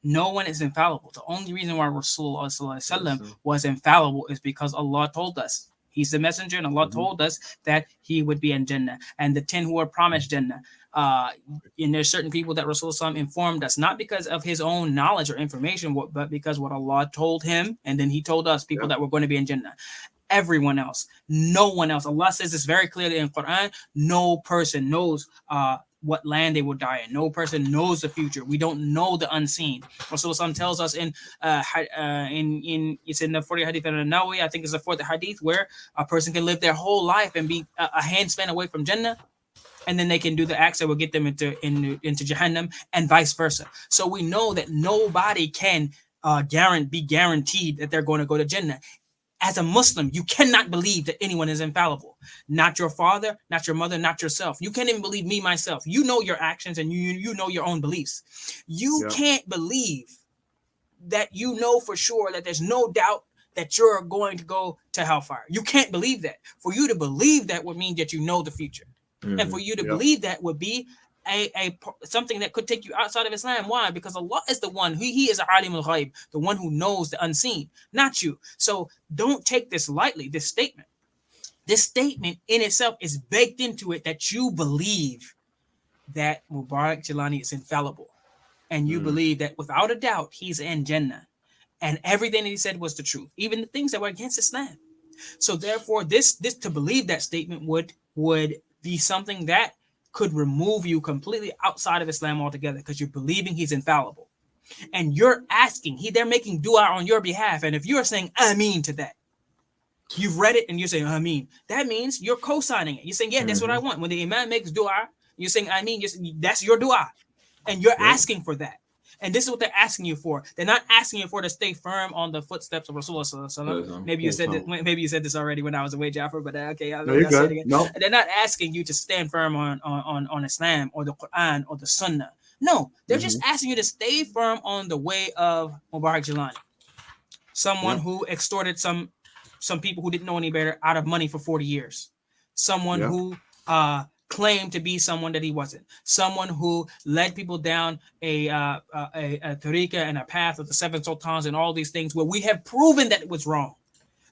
No one is infallible. The only reason why Rasulullah ﷺ Listen. was infallible is because Allah told us. He's the messenger, and Allah Mm-hmm. told us that he would be in Jannah. And the 10 who are promised Jannah. And there's certain people that Rasulullah informed us, not because of his own knowledge or information, but because what Allah told him, and then he told us people Yep. that were going to be in Jannah. Everyone else, no one else. Allah says this very clearly in Quran. No person knows what land they will die in. No person knows the future. We don't know the unseen. Rasulullah tells us in it's in the 40th hadith of Nawawi, I think it's the fourth hadith, where a person can live their whole life and be a handspan away from Jannah, and then they can do the acts that will get them into Jahannam, and vice versa. So we know that nobody can be guaranteed that they're going to go to Jannah. As a Muslim, you cannot believe that anyone is infallible. Not your father, not your mother, not yourself. You can't even believe me, myself. You know your actions, and you know your own beliefs. You Yep. can't believe that you know for sure that there's no doubt that you're going to go to hellfire. You can't believe that. For you to believe that would mean that you know the future. And for you to Yep. believe that would be a something that could take you outside of Islam. Why? Because Allah is the one who He is Alim al Ghaib, the one who knows the unseen, not you. So don't take this lightly. This statement in itself is baked into it that you believe that Mubarak Jilani is infallible, and you believe that without a doubt he's in Jannah, and everything that he said was the truth, even the things that were against Islam. So therefore, this to believe that statement would be something that could remove you completely outside of Islam altogether, because you're believing he's infallible, and you're asking. They're making dua on your behalf, and if you're saying Ameen to that, you've read it and you're saying Ameen, that means you're co-signing it. You're saying, yeah, that's what I want. When the Imam makes dua, you're saying Ameen. That's your dua, and you're asking for that. And this is what they're asking you for. They're not asking you for to stay firm on the footsteps of Rasulullah. Maybe you said that. Maybe you said this already when I was away, Jafar. But okay, I'll say it again. No. They're not asking you to stand firm on Islam or the Quran or the Sunnah. No, they're just asking you to stay firm on the way of Mubarak Jilani, someone who extorted some people who didn't know any better out of money for 40 years, someone who claimed to be someone that he wasn't, someone who led people down a tariqah and a path of the seven sultans and all these things where we have proven that it was wrong.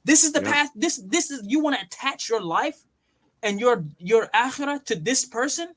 This is the path. This is, you want to attach your life and your akhirah to this person